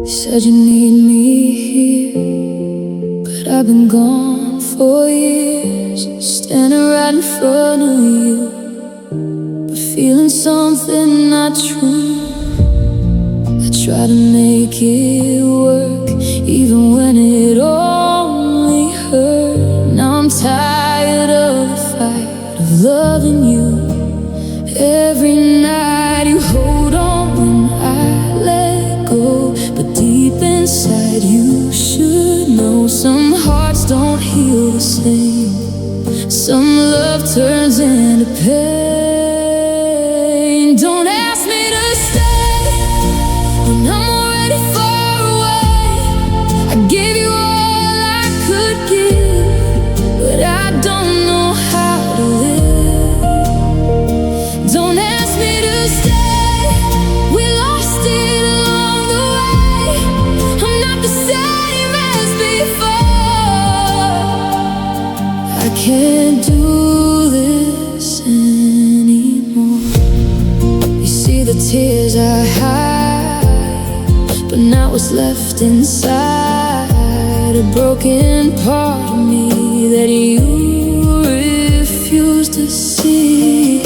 Said you need me here, but I've been gone for years, standing right in front of you, but feeling something not true. I try to make it work, even when it only hurt. Now I'm tired of the fight, of loving you. Every night you hold on when I let go, but deep inside you should know some hearts don't heal the same. Some love turns into pain. Don't ask me to stay when I'm already far away. I gave you all I could give, but I don't know how to live. Don't ask me to stay, we lost it along the way. I'm not the same as before. I can't do this anymore. You see the tears I hide, but now what's left inside, a broken part of me that you refuse to see.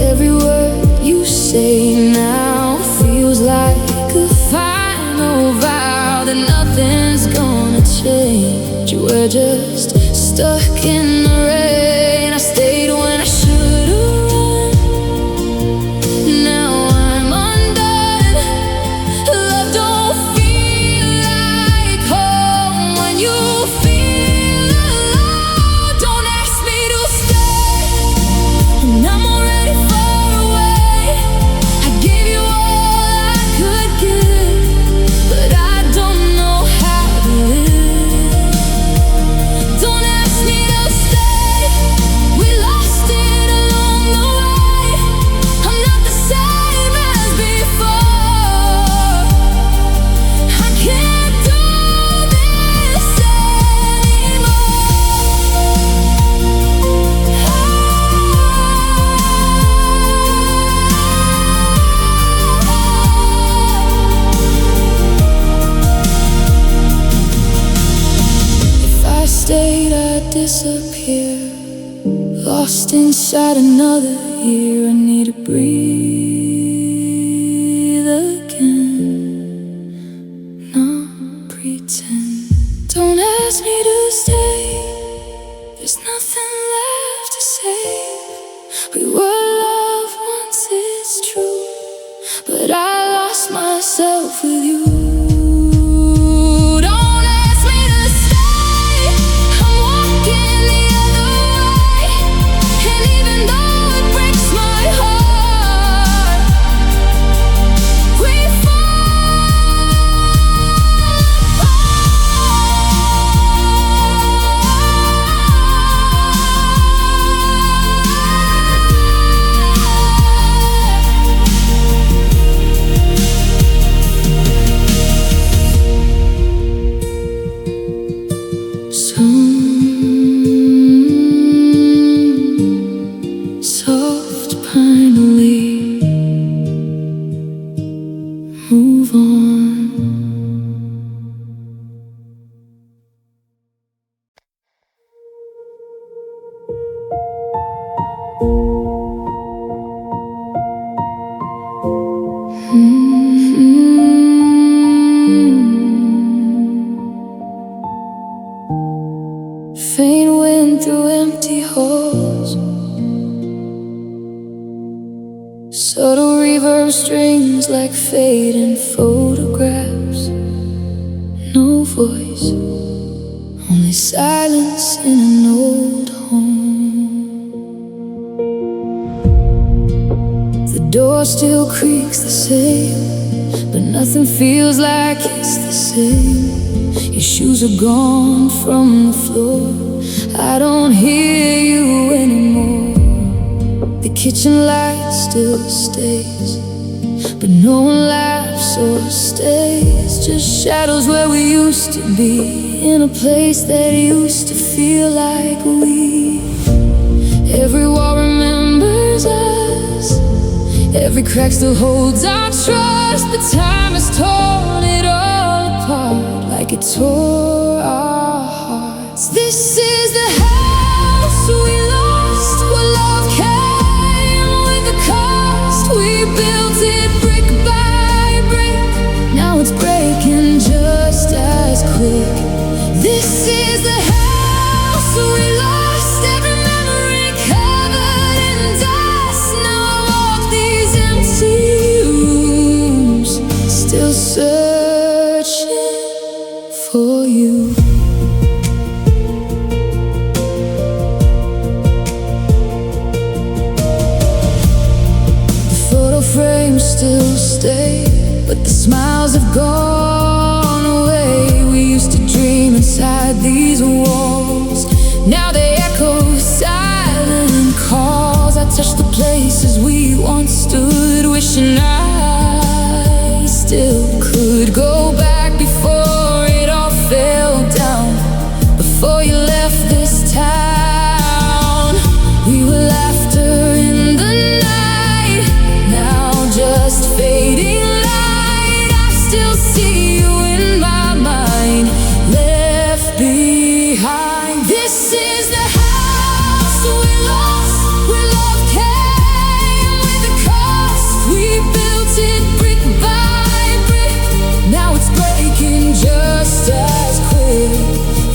Every word you say now feels like a final vow that nothing's gonna change. We're just stuck in the rain. I stayed when I should've run. Now I'm undone. Love don't feel like home when you feel alone. Don't ask me to stay when I'm already far away. I gave you all I could give, but I don't know how to live. Don't ask me to stay, we lost it along the way. I'm not the same as before. I can't do this anymore. If I stayed, I'd disappear, lost inside another year. I need to breathe again, not pretend. Don't ask me to stay, there's nothing left to save. We were loved once, it's true, but I lost myself with you. Don't ask me to stay, I'm walking the other way. And even though it breaks my heart, we fall some soft pine leaf, move on. Faint wind through empty halls, subtle reverb strings like fading photographs. No voice, only silence in an old home. The door still creaks the same, but nothing feels like it's the same. Your shoes are gone from the floor, I don't hear you anymore. The kitchen light still stays, but no one laughs or stays. Just shadows where we used to be, in a place that used to feel like we. Every wall remembers us, every crack still holds our trust, but time has torn it all apart like it tore our hearts. This is the house we lost, where love came with the cost. We built it brick by brick, now it's breaking just as quick. This is the house we lost, every memory covered in dust. Now I walk these empty rooms, still searching for you. The photo frames still stay, but the smiles have gone away. We used to dream inside these walls, now they echo silent calls. I touch the places we once stood, wishing I still could go back before it all fell down. Before you left this town, we were laughter in the night, now just fading light. I still see you in my mind, left behind. This is the house we lost, where love came with the cost. We built it brick by brick, now it's breaking just as quick.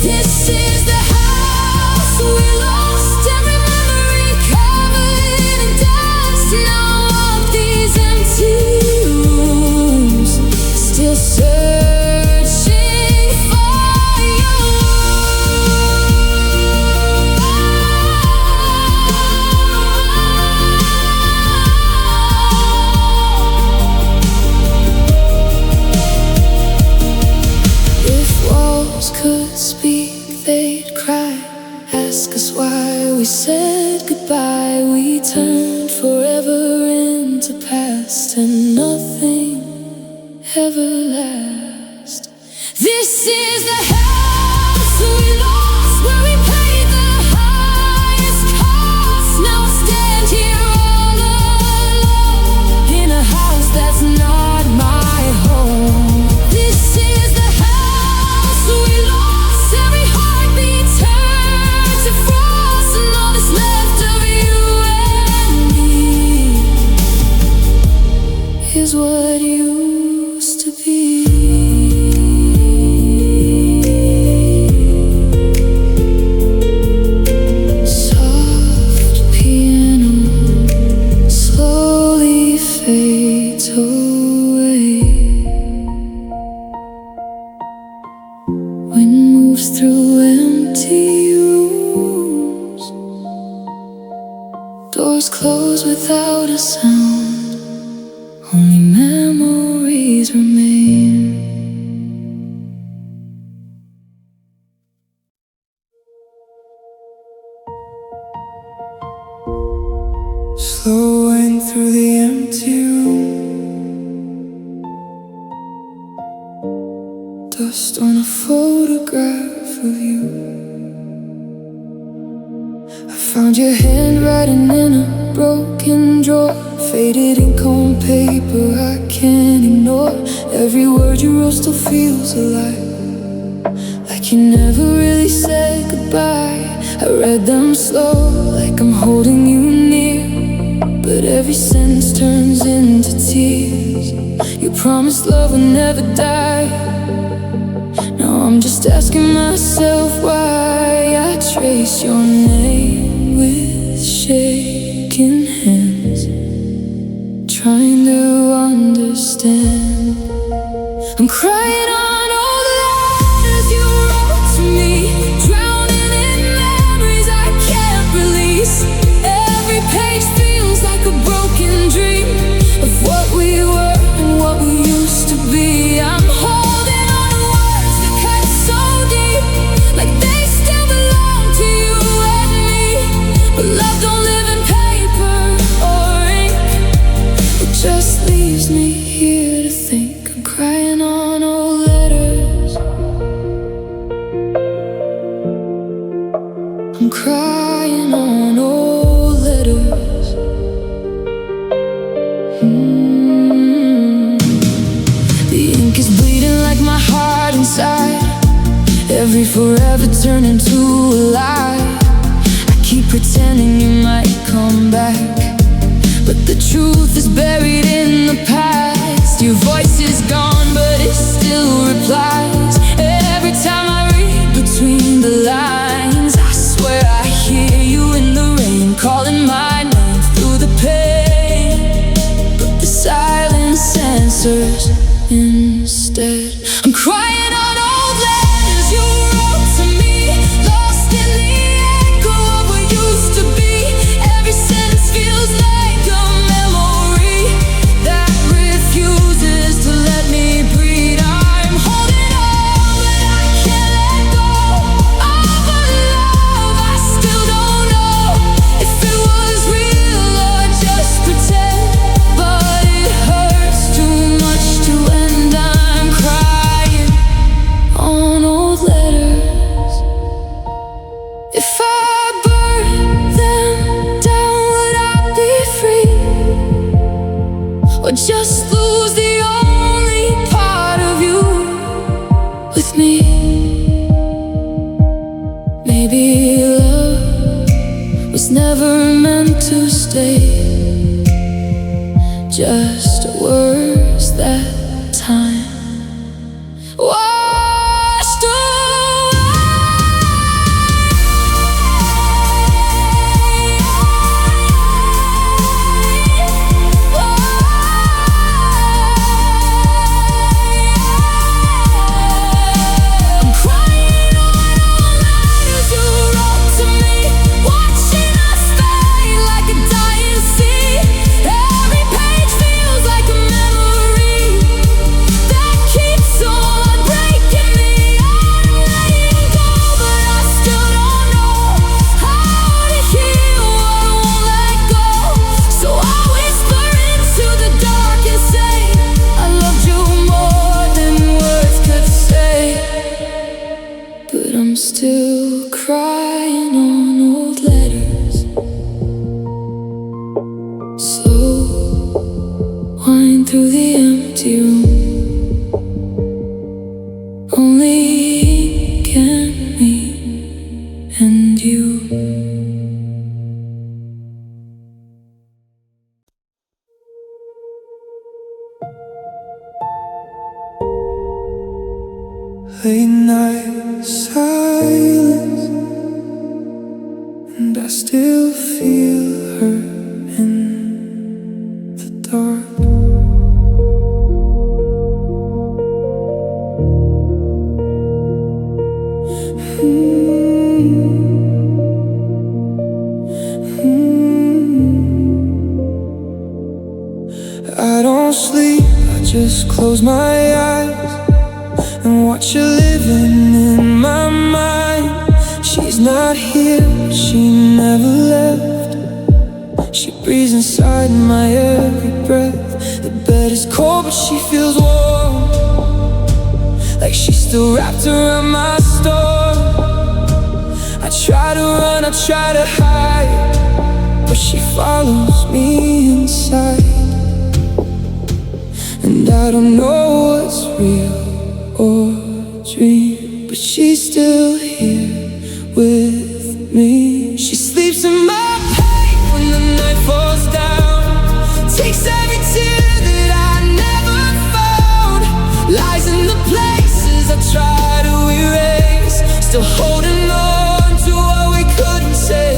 This is the house we lost, every memory covered in dust. Now I walk these empty rooms, still searching for you. If walls could speak, they'd cry, ask us why we said goodbye. We turned forever into past, and nothing ever lasts. This is the house we lost, where we paid the highest cost. Now I stand here all alone, in a house that's not my home. This is the house we lost, every heartbeat turned to frost, and all that's left of you and me is what used to be. Soft piano slowly fades away, wind moves through empty rooms, doors close without a sound, only memories remain. Slowing through the empty room, dust on a photograph of you. I found your handwriting in a broken drawer, faded ink on paper I can't ignore. Every word you wrote still feels alive, like you never really said goodbye. I read them slow, like I'm holding you near, but every sentence turns into tears. You promised love would never die, now I'm just asking myself why. I trace your name with shaking hands, trying to understand. I'm crying on all the letters you wrote to me, drowning in memories I can't release. Every page feels like a broken dream of what we were and what we used to be. I'm holding on to words that cut so deep, like they still belong to you and me. But love don't live in paper or ink, it just leaves me here to think. I'm crying on old inside. Every forever turn into a lie. I keep pretending you might come back, but the truth is buried in the past. Your voice is gone, but it still replies. Every time I read between the lines, I swear I hear you in the rain, calling my name through the pain. But the silence answers instead. I'm crying on old letters you wrote to me, lost in the echo of what used to be. Every sentence feels like a memory that refuses to let me breathe. I'm holding on, but I can't let go of a love I still don't know if it was real or just pretend. But it hurts too much to end. I'm crying on old letters. If I burn them down, would I be free? Or just lose the only part of you with me? Maybe love was never meant to stay, just words that time washed I'm crying on all letters you wrote to me, watching us fade like a dying sea. Every page feels like a memory that keeps on breaking me. I'm letting go, but I still don't know how to heal what won't let go. So I whisper into the dark and say, I loved you more than words could say. But I'm still crying on old letters. Slow wind through the empty room, only ink and me and you. Late night silence, and I still feel her in the dark. I don't sleep, I just close my eyes and watch her living in my mind. She's not here, but she never left. She breathes inside my every breath. The bed is cold, but she feels warm, like she's still wrapped around my storm. I try to run, I try to hide, but she follows me inside. And I don't know what's real or dream, but she's still here with me. She sleeps in my pain when the night falls down, takes every tear that I never found, lies in the places I try to erase, still holding on to what we couldn't say.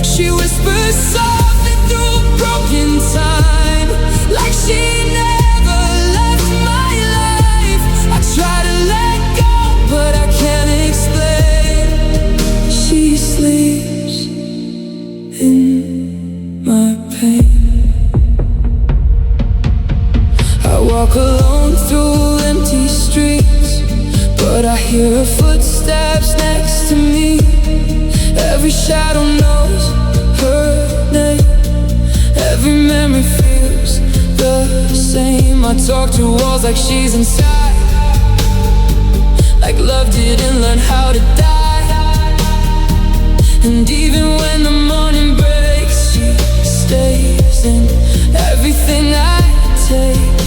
She whispers softly through a broken time, like she never left my life. I try to let go, but I can't explain. She sleeps in my pain. I walk alone through empty streets, but I hear her footsteps next to me. Every shadow knows her name, every memory feels the same. I talk to walls like she's inside, like love didn't learn how to die. And even when the morning breaks, she stays in everything I take.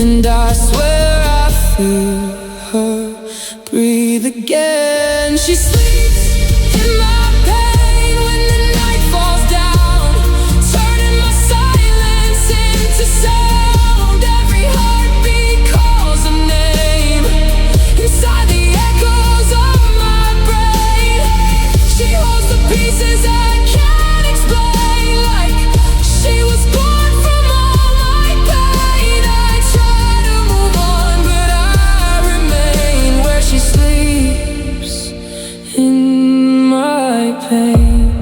And I swear I feel breathe again. She sleeps in my pain when the night falls down, turning my silence into sound. Every heartbeat calls a name inside the echoes of my brain. She holds the pieces I can't explain, like she was born from all my pain. I try to move on, but I remain where she sleeps in my pain.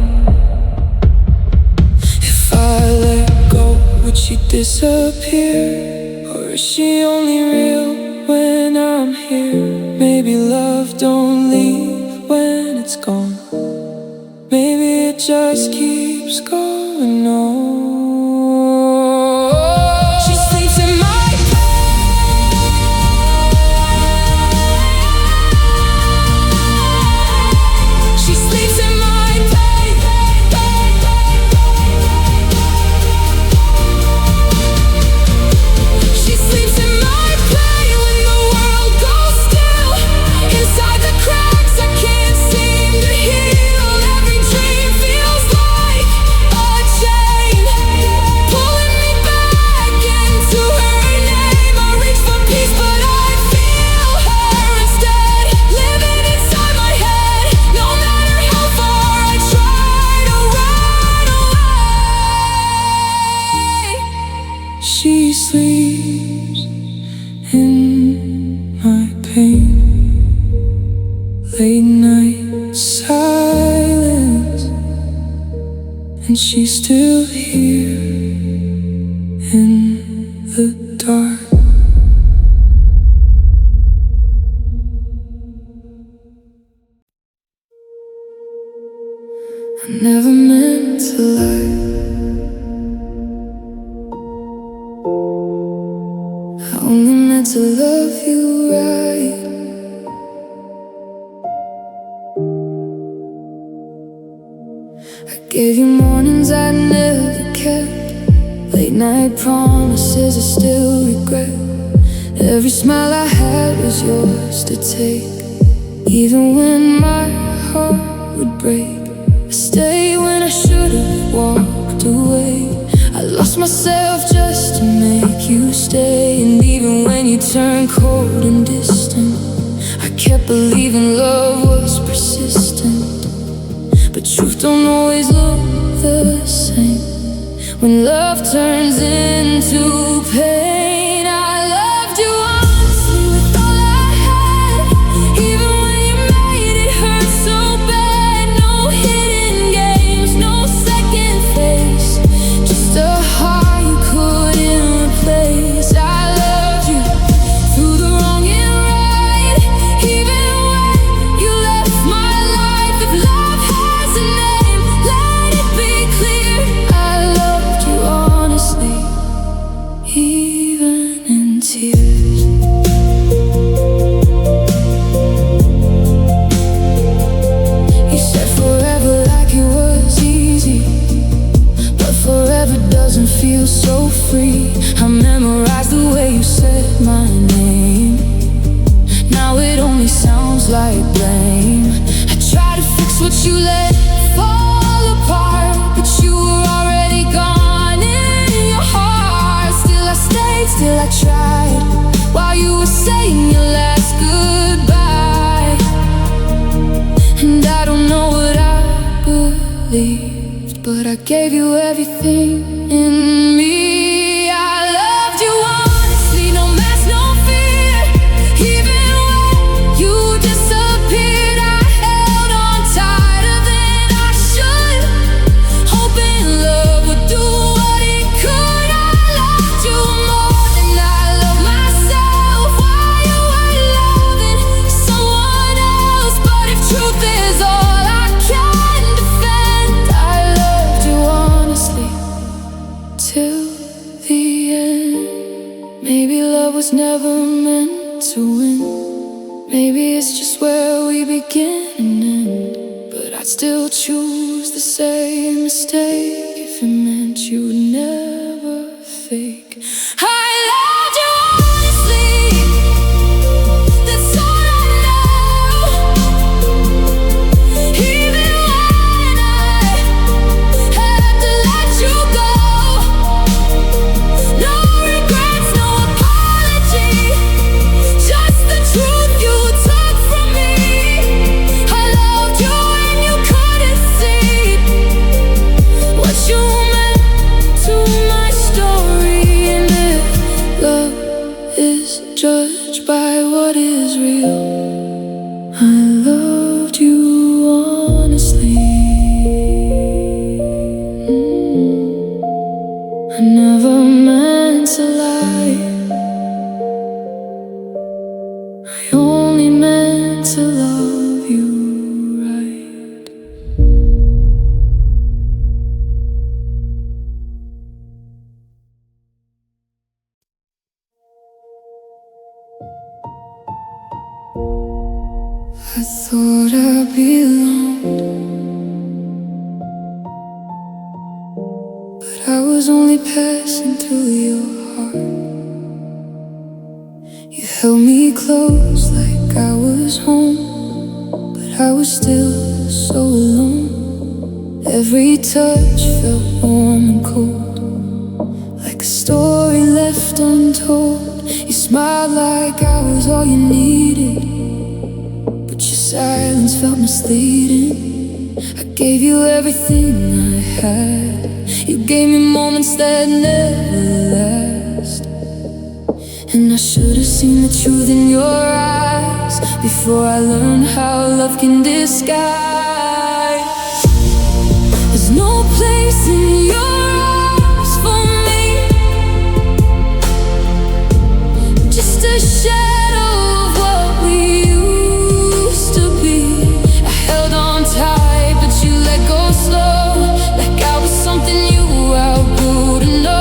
If I let go, would she disappear? Or is she only real when I'm here? Maybe love don't leave when it's gone. Maybe it just keeps going on. She sleeps in my pain. She sleeps in my pain. She sleeps in my pain when the world goes still. Inside the cracks I can't seem to heal. Every dream feels like a chain, pulling me back into her name. I reach for peace, but I feel her instead, living inside my head. No matter how far I try to run away, she sleeps in my pain. Late night silence, and she's still here in the dark. I never meant to lie. I only meant to love you right. I gave you mornings I never kept, late night promises I still regret. Every smile I had was yours to take, even when my heart would break. I stayed when I should have walked away. I lost myself just to make you stay. And even when you turned cold and distant, I kept believing love was persistent. But truth don't always look the same when love turns into pain. I loved you honestly with all I had, even when you made it hurt so bad. No hidden games, no second face, just a heart you couldn't replace. I loved you through the wrong and right, even when you left my life. If love has a name, let it be clear. I loved you honestly, even in tears. You said forever like it was easy, but forever doesn't feel so free. I memorized the way you said my name, now it only sounds like blame. I try to fix what you let fall apart, but you were already gone in your heart. Still I stayed, still I tried, while you were saying your last goodbye. And I don't know what I believed, but I gave you everything in me. I loved you honestly, no mask, no fear. Even when you disappeared, I held on tighter than I should, hoping love would do what it could. I loved you more than I loved myself while you were loving someone else. But if truth is all I can defend, I loved you honestly till the end. Maybe love was never meant to win. Maybe it's just where we begin and end. But I'd still choose the same mistake if it meant you'd never fake. I loved you honestly, that's all I know. I never meant to lie. I only meant to love you right. I thought I belonged, but I was only passing through your heart. You held me close like I was home, but I was still so alone. Every touch felt warm and cold, like a story left untold. You smiled like I was all you needed, but your silence felt misleading. I gave you everything I had. You gave me moments that never last, and I should have seen the truth in your eyes before I learned how love can disguise. There's no place in your arms for me, just a shadow of what we used to be. I held on tight, but you let go slow, like I was something you outgrew to know.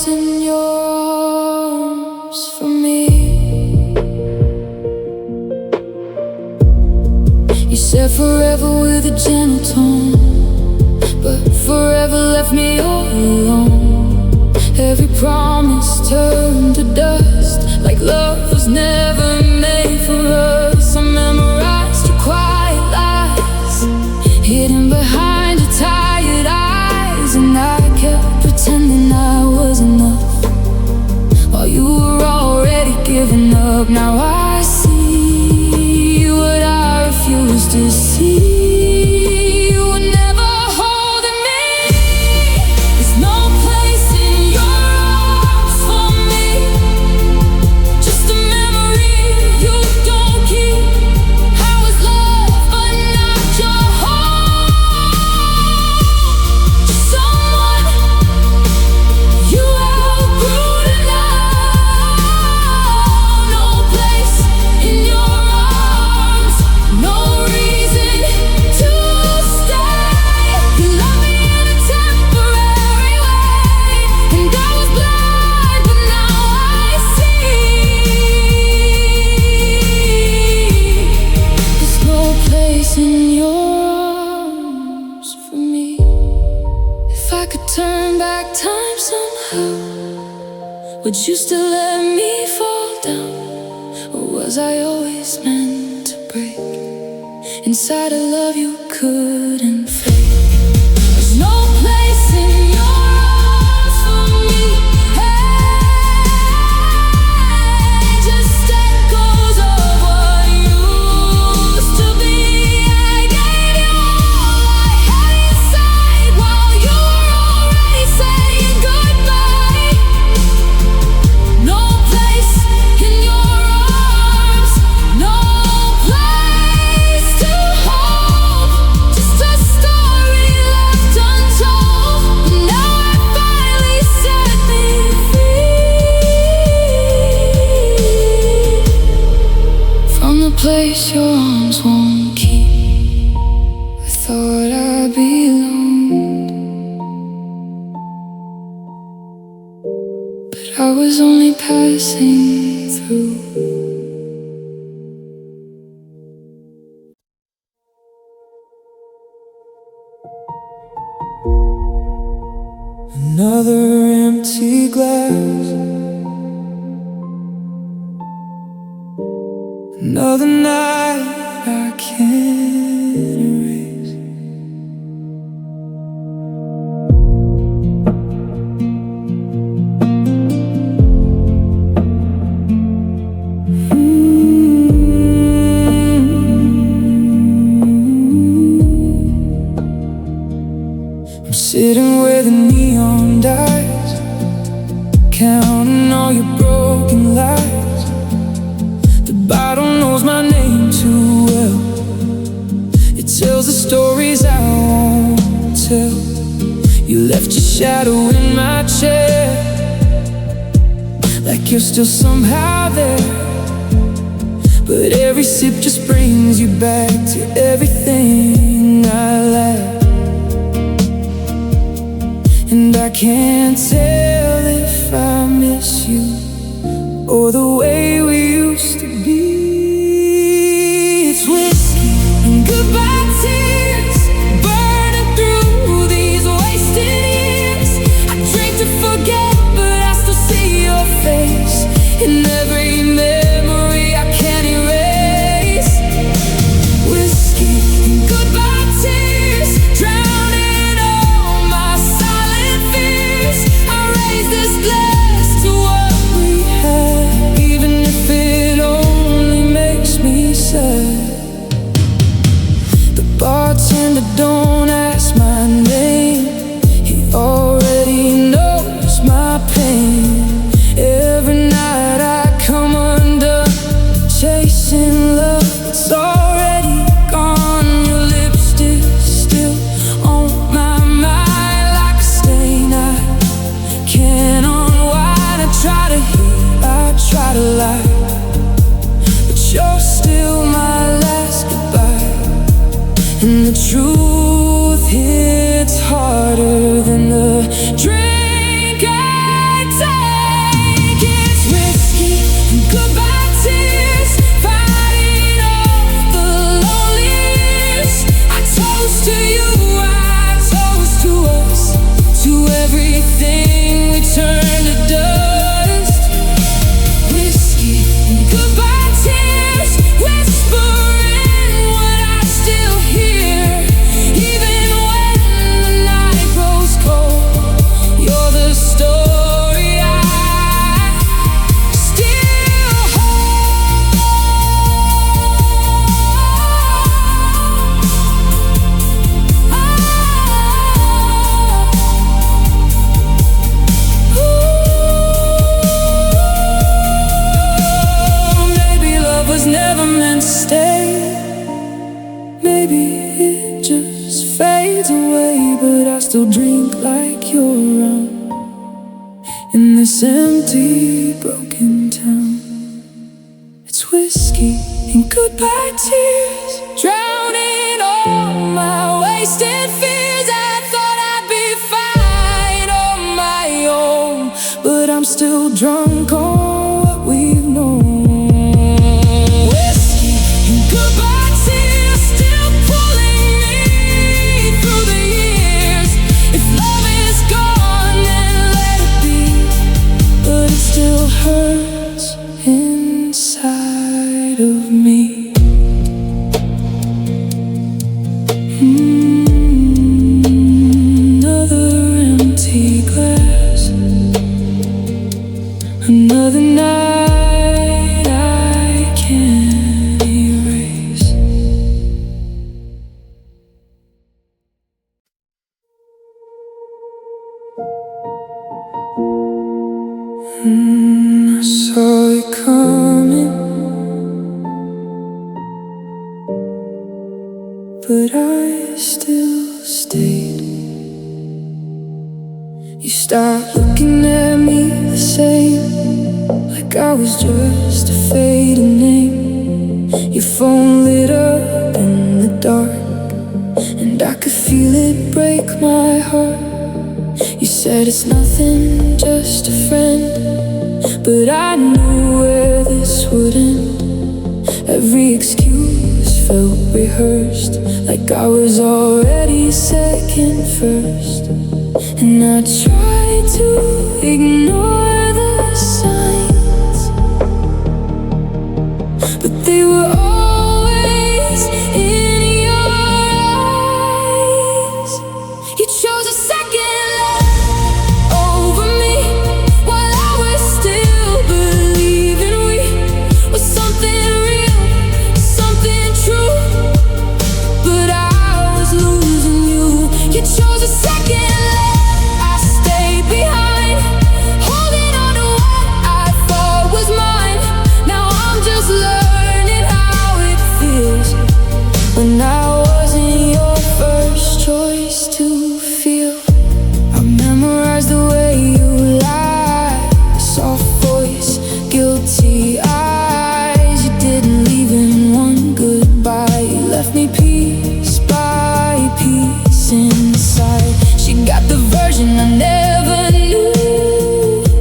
In your arms for me. You said forever with a gentle tone, but forever left me all alone. Every promise turned to dust, like love was never made for us. I memorized your quiet lies, hidden behind your tired eyes, and I kept pretending I was enough while you were already giving up. Now I see what I refused to see. You were never holding me. There's no place in your arms for me, just a memory you don't keep. I was loved but not your home, just someone you outgrew to know. No place in your arms, no reason to stay. You love me in a temporary way, and I was blind, but now I see. There's no place in your arms for me. If I could turn back time somehow, would you still let me fall down? Or was I always meant to break inside a love you couldn't fake? There's no place in your arms for me. Hey, just echoes of what used to be. I gave you all I had inside while you were already saying goodbye. No place in your arms, no place to hope, just a story left untold. And now I finally set me free from the place your arms won't keep. I thought I belonged, but I was only passing through. Another empty glass, another night I can't erase. sitting where the neon dies, counting all your broken lies. The bottle knows my name too well. It tells the stories I won't tell. You left your shadow in my chair, like you're still somehow there. But every sip just brings you back to everything I lacked. And I can't tell if I miss you or the way we used to be. It's whiskey and goodbye tears, burning through these wasted years. I drink to forget, but I still see your face in every memory I can't erase. Whiskey and goodbye tears, drowning all my silent fears. I raise this glass to what we had, even if it only makes me sad. The bartender don't ask my name, he already knows my pain. Every night I come undone, chasing love that's already gone. Your lipstick still on my mind, like a stain I can't unwind. I try to heal, I try to lie, but you're still my last goodbye. And the truth hits harder than the drink I take. It's whiskey and goodbye tears, fighting off the lonely years. I toast to you, I toast to us, to everything we turned to dust. Whiskey and goodbye tears, whispering what I still hear. Even when the night grows cold, you're the story I still hold. Maybe love was never meant to stay. Maybe it just fades away, but I still drink like you're around in this empty, broken town. It's whiskey and goodbye tears, drowning all my wasted fears. I thought I'd be fine on my own, but I'm still drunk on what we've known. Whiskey and goodbye tears, still pulling me through the years. If love is gone, then let it be, but it still hurts inside of me. Another empty glass, another night I can't erase. I saw it coming, but I still stayed. You stopped looking at me the same, like I was just a faded name. Your phone lit up in the dark, and I could feel it break my heart. You said it's nothing, just a friend, but I knew where this would end. Every excuse felt rehearsed, like I was already second first. And I tried to ignore the signs, but they were always in your eyes. You chose a second love over me, while I was still believing we were something real, something true. But I was losing you. You chose a second love inside. She got the version I never knew,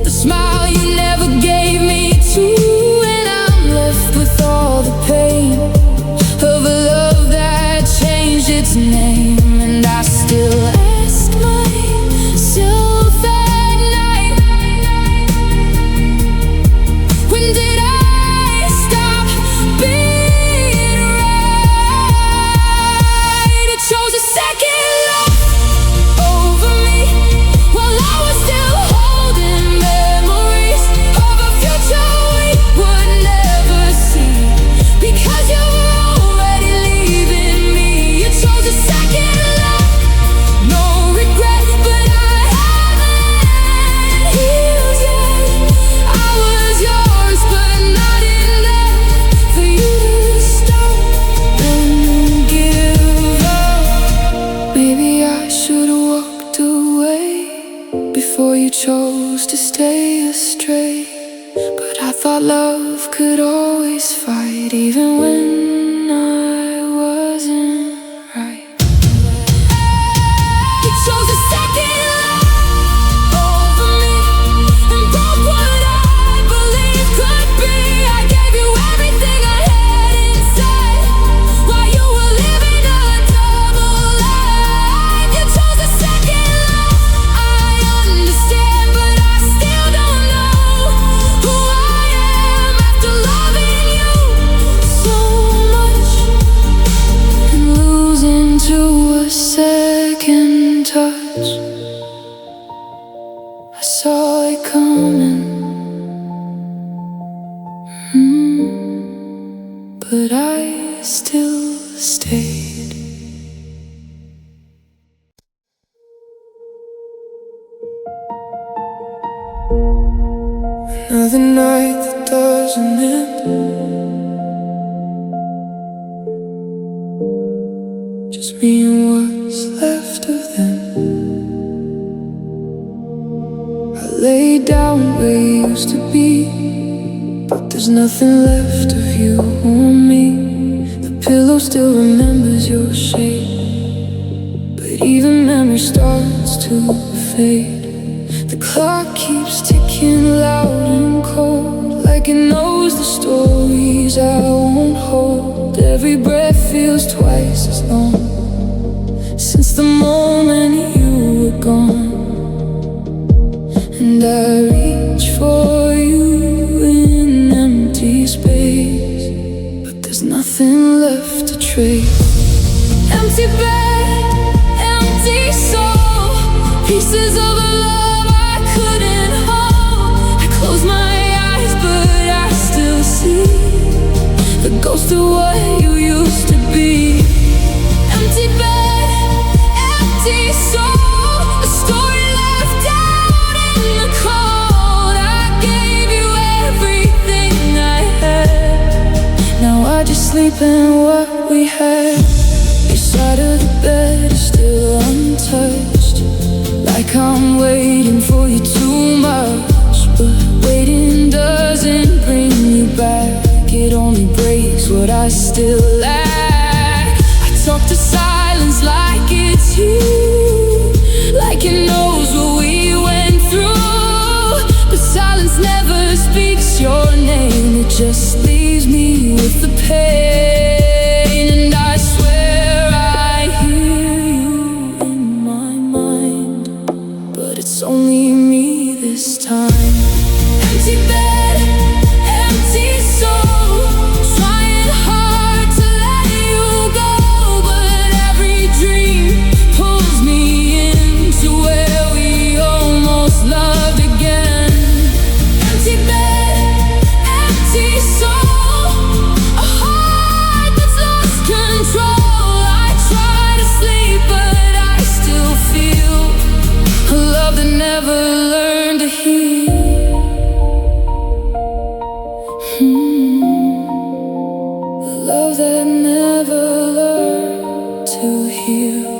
the smile you never gave me too. And I'm left with all the pain of a love that changed its name. And I still ask myself at night, when did I stop being right? It chose a second love over me while I was still holding memories of a future we would never see, because you were already leaving me. You chose a second love, no regret, but I haven't healed yet. I was yours, but not enough for you to stop and give up. Maybe I should've walked away before you chose to stay astray. But I thought love could always fight, even when I wasn't right. You chose a second love over me and broke what I believed could be. I gave you everything I had inside while you were living a double life. You chose a second love, I understand, but I still don't know who I am after loving you so much and losing to a second touch. I saw it coming, but I still stayed. Another night that doesn't end, just me and what's left of them. I lay down where you used to be, but there's nothing left of you or me. The pillow still remembers your shape, but even memory starts to fade. The clock keeps ticking loud and cold, like it knows the stories I won't hold. Every breath feels twice as long since the moment you were gone. And I reach for you in empty space, but there's nothing left to trace. Empty bed, empty soul, pieces of a love I couldn't hold. I close my eyes, but I still see the ghost of what you used to be. Empty bed, empty soul, a story left out in the cold. I gave you everything I had, now I just sleep in what we had. Your side of the bed is still untouched, like I'm waiting for you too much. But waiting doesn't bring you back, it only breaks what I still lack. I talk to silence like it's you, like it knows what we went through. But silence never speaks your name, it just leaves me with the pain. And I swear I hear you in my mind, but it's only me this time. Empty bed, empty soul, trying hard to let you go, but every dream pulls me into where we almost loved again. Empty bed, empty soul, a heart that's lost control. I try to sleep, but I still feel a love that never learned to heal. A love that never learned to heal.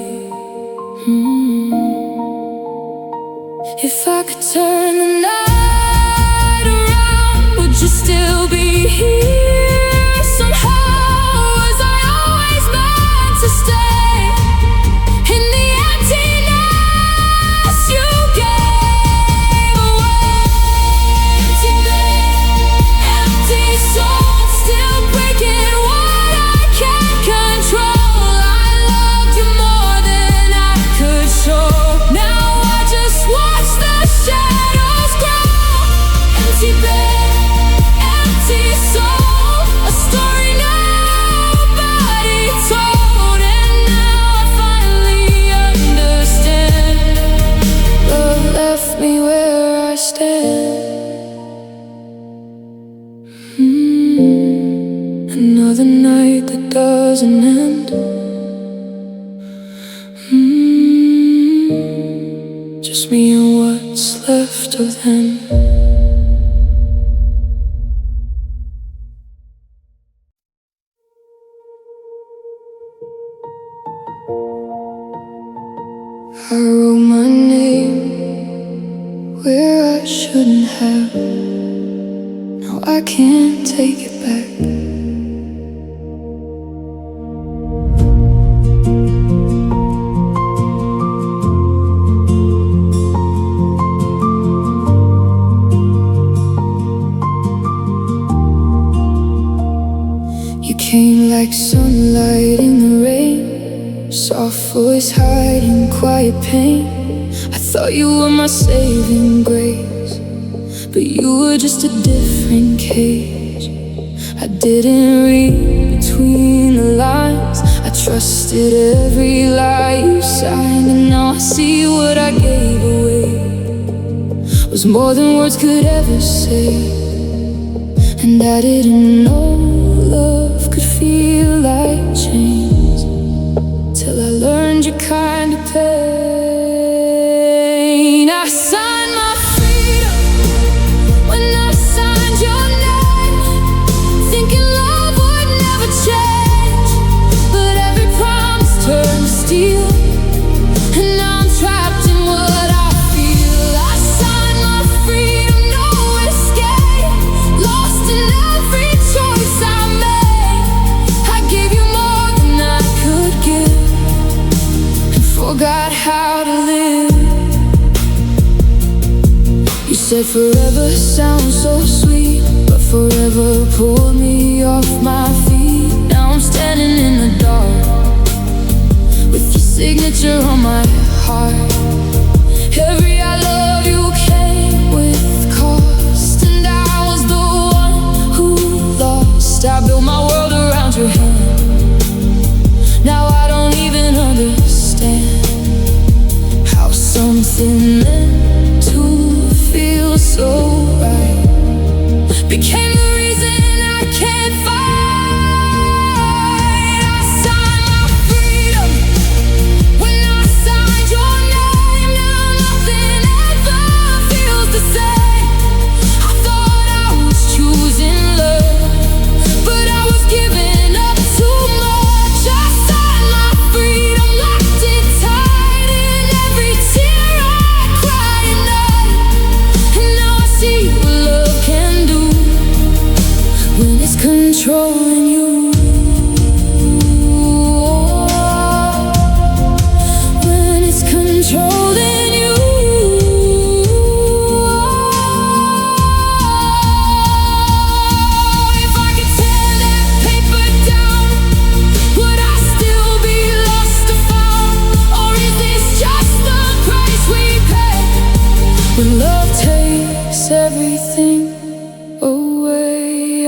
If I could turn the night around, would you still be here somehow? Was I always meant to stay? In the end Just me and what's left of them. I wrote my name where I shouldn't have. Now I can't take it back. You came like sunlight in the rain, soft voice hiding quiet pain. I thought you were my saving grace, but you were just a different cage. I didn't read between the lines, I trusted every lie you signed. And now I see what I gave away was more than words could ever say. And I didn't know love could feel like chains till I learned your kind of pain. I signed my freedom when I signed your name, thinking love would never change, but every promise turned to steel, and now I'm trapped in what I feel. I signed my freedom, no escape, lost in every choice I made. I gave you more than I could give, forgot how to live. You said forever sounds so sweet, but forever pulled me off my feet. Now I'm standing in the dark with your signature on my heart. Every I love you came with cost, and I was the one who lost. I built my world around your hand, now I don't even understand how something meant to feel so right became the reason I can't fight. I signed my freedom when I signed your name. Now nothing ever feels the same. I thought I was choosing love, but I was giving up too much. I signed my freedom, locked it tight in every tear I cried at night. And now I see what love can do when it's controlling you. When it's controlling you. If I could tear that paper down, would I still be lost or found? Or is this just the price we pay when love takes everything away?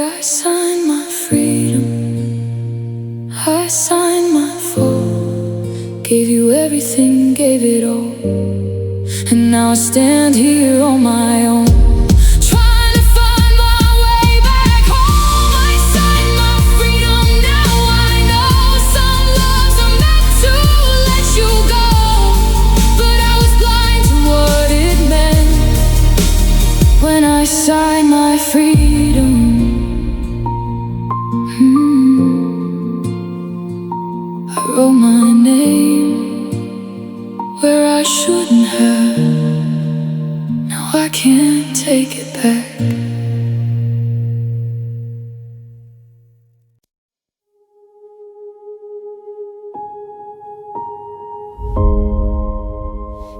I signed my freedom, I signed my fall, gave you everything, gave it all, and now I stand here on my own, trying to find my way back home. I signed my freedom, now I know some loves are meant to let you go, but I was blind to what it meant when I signed my freedom. I wrote my name where I shouldn't have. Now I can't take it back.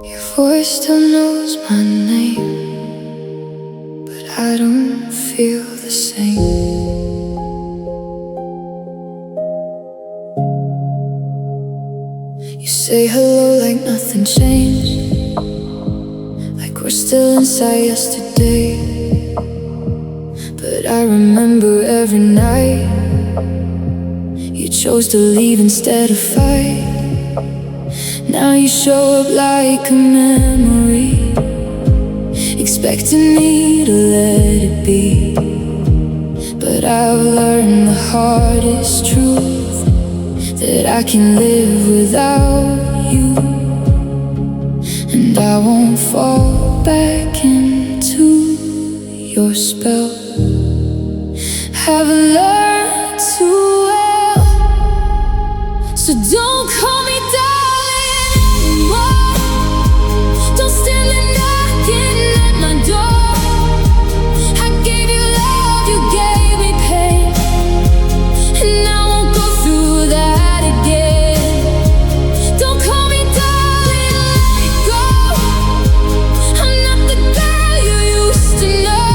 Your voice still knows my name, but I don't feel the same. You say hello like nothing changed, like we're still inside yesterday. But I remember every night you chose to leave instead of fight. Now you show up like a memory, expecting me to let it be. But I've learned the hardest truth, that I can live without you. And I I won't fall back into your spell. Haven't learned too well, so don't call me darling anymore. Don't stand there knocking at my door. I gave you love, you gave me pain, and I won't go through that again. Don't call me darling, let it go. I'm not the girl you used to know.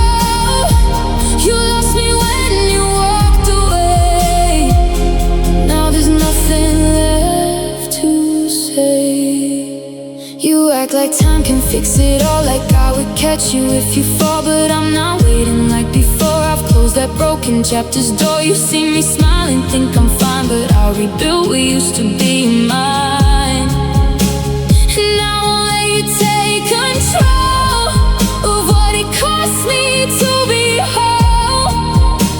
You lost me when you walked away. Now there's nothing left to say. You act like time can fix it all, like I would catch you if you fall. But I'm not waiting like before. I've closed that broken chapter's door. You see me smiling, think I'm fine, but I'll rebuild what used to be mine. And I won't let you take control of what it cost me to be whole.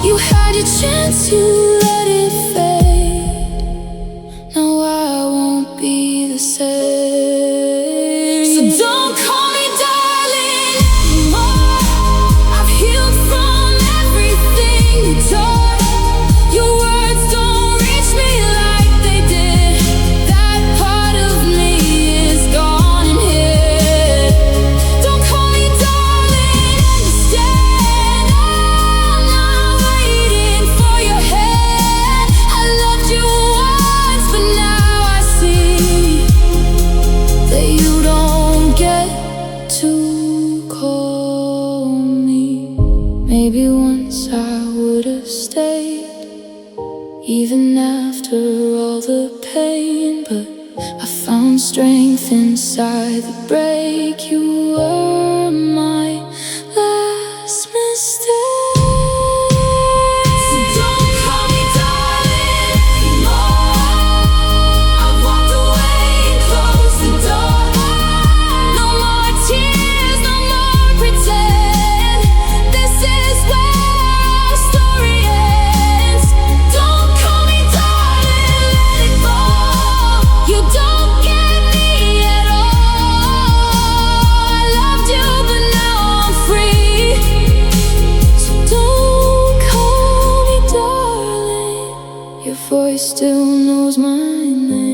You had your chance, you let it fade. Now I won't be the same. So don't call me darling anymore. I've healed from everything you taught. Your words don't reach me like they did. That part of me is gone and hid. Don't call me darling, understand. I'm not waiting for your hand. I loved you once, but now I see that you don't get to call me. Maybe once I would've stayed, even after all the pain, but I found strength inside the break. You were my last mistake. So don't call me darling anymore. I've walked away and closed the door. No more tears, no more pretend. This is where our story ends. Don't call me darling, let it go. You don't get me at all. I loved you, but now I'm free. So don't call me darling. Your voice still knows my name.